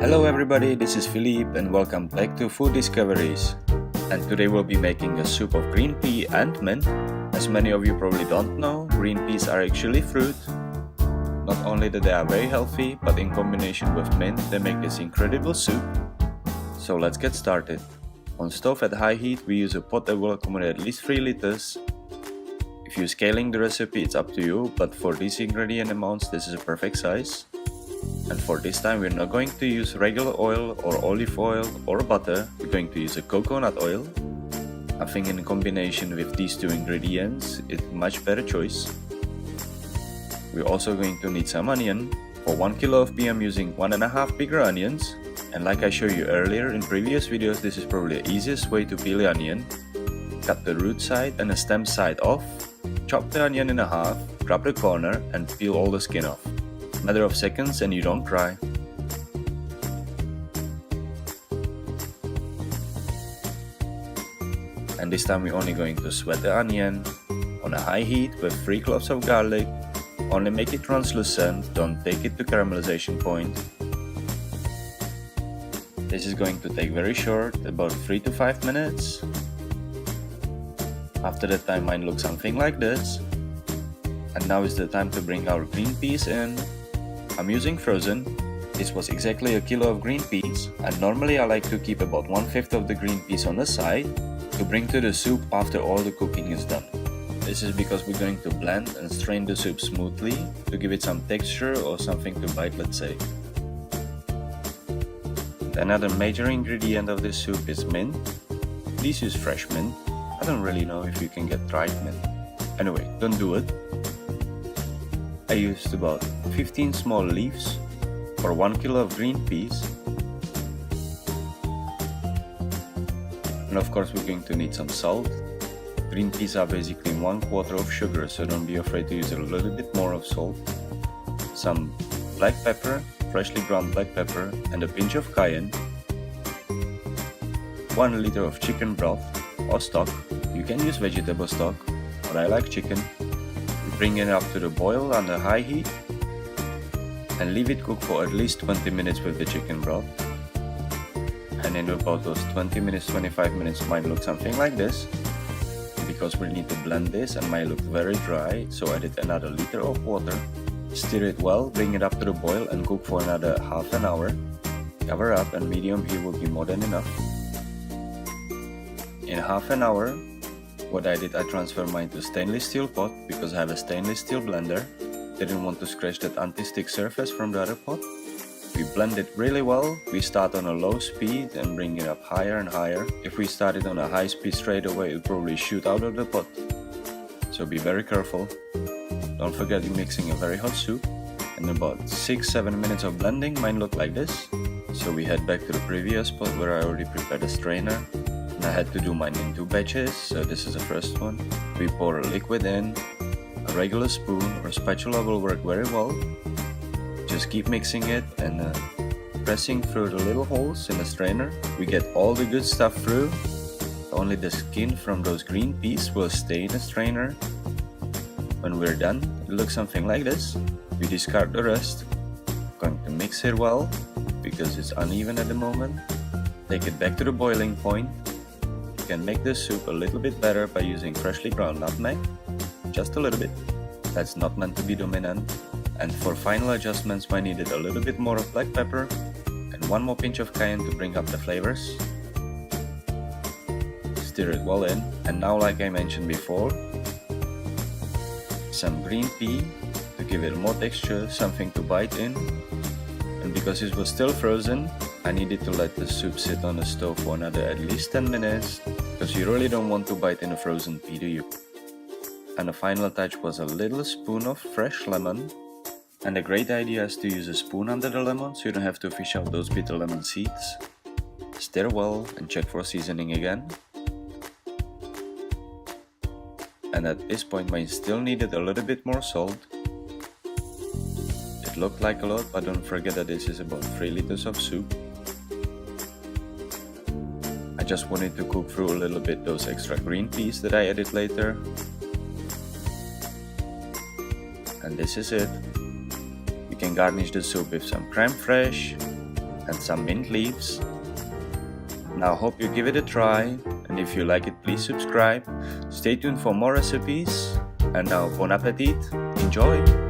Hello everybody, this is Philippe and welcome back to Food Discoveries. And today we'll be making a soup of green pea and mint. As many of you probably don't know, green peas are actually fruit. Not only that they are very healthy, but in combination with mint they make this incredible soup. So let's get started. On stove at high heat we use a pot that will accommodate at least 3 liters. If you're scaling the recipe it's up to you, but for these ingredient amounts this is a perfect size. And for this time we're not going to use regular oil or olive oil or butter, we're going to use a coconut oil. I think in combination with these two ingredients it's a much better choice. We're also going to need some onion. For 1 kilo of pea I'm using 1.5 bigger onions. And like I showed you earlier in previous videos, this is probably the easiest way to peel the onion. Cut the root side and the stem side off. Chop the onion in half, grab the corner and peel all the skin off. Matter of seconds and you don't cry. And this time we're only going to sweat the onion on a high heat with 3 cloves of garlic. Only make it translucent, don't take it to caramelization point. This is going to take very short, about 3 to 5 minutes. After that time mine looks something like this. And now is the time to bring our green peas in. I'm using frozen. This was exactly a kilo of green peas, and normally I like to keep about 1/5 of the green peas on the side to bring to the soup after all the cooking is done. This is because we're going to blend and strain the soup smoothly to give it some texture or something to bite, let's say. Another major ingredient of this soup is mint. Please use fresh mint. I don't really know if you can get dried mint. Anyway, don't do it. I used about 15 small leaves for 1 kilo of green peas. And of course we're going to need some salt. Green peas are basically 1/4 of sugar, so don't be afraid to use a little bit more of salt. Some black pepper, freshly ground black pepper, and a pinch of cayenne. 1 liter of chicken broth or stock. You can use vegetable stock, but I like chicken. Bring it up to the boil under high heat and leave it cook for at least 20 minutes with the chicken broth. And in about those 20 minutes, 25 minutes might look something like this. Because we need to blend this and might look very dry, so added another liter of water. Stir it well, bring it up to the boil and cook for another half an hour. Cover up and medium heat will be more than enough. In half an hour, what I did, I transferred mine to stainless steel pot because I have a stainless steel blender. Didn't want to scratch that anti-stick surface from the other pot. We blend it really well. We start on a low speed and bring it up higher and higher. If we start it on a high speed straight away, it'll probably shoot out of the pot. So be very careful. Don't forget you're mixing a very hot soup. In about 6-7 minutes of blending, mine look like this. So we head back to the previous pot where I already prepared a strainer. I had to do mine in 2 batches, so this is the first one. We pour a liquid in. A regular spoon or spatula will work very well. Just keep mixing it and pressing through the little holes in the strainer. We get all the good stuff through. Only the skin from those green peas will stay in the strainer. When we're done, it looks something like this. We discard the rest. Going to mix it well because it's uneven at the moment. Take it back to the boiling point. Can make this soup a little bit better by using freshly ground nutmeg, just a little bit. That's not meant to be dominant. And for final adjustments I needed a little bit more of black pepper and 1 more pinch of cayenne to bring up the flavors. Stir it well in, and now like I mentioned before, some green pea to give it more texture, something to bite in. And because it was still frozen, I needed to let the soup sit on the stove for another at least 10 minutes, because you really don't want to bite in a frozen pea, do you? And the final touch was a little spoon of fresh lemon. And a great idea is to use a spoon under the lemon so you don't have to fish out those bitter lemon seeds. Stir well and check for seasoning again. And at this point mine still needed a little bit more salt. It looked like a lot, but don't forget that this is about 3 liters of soup. I just wanted to cook through a little bit those extra green peas that I added later. And this is it. You can garnish the soup with some creme fraiche and some mint leaves. Now hope you give it a try, and if you like it, please subscribe. Stay tuned for more recipes, and now bon appetit, enjoy!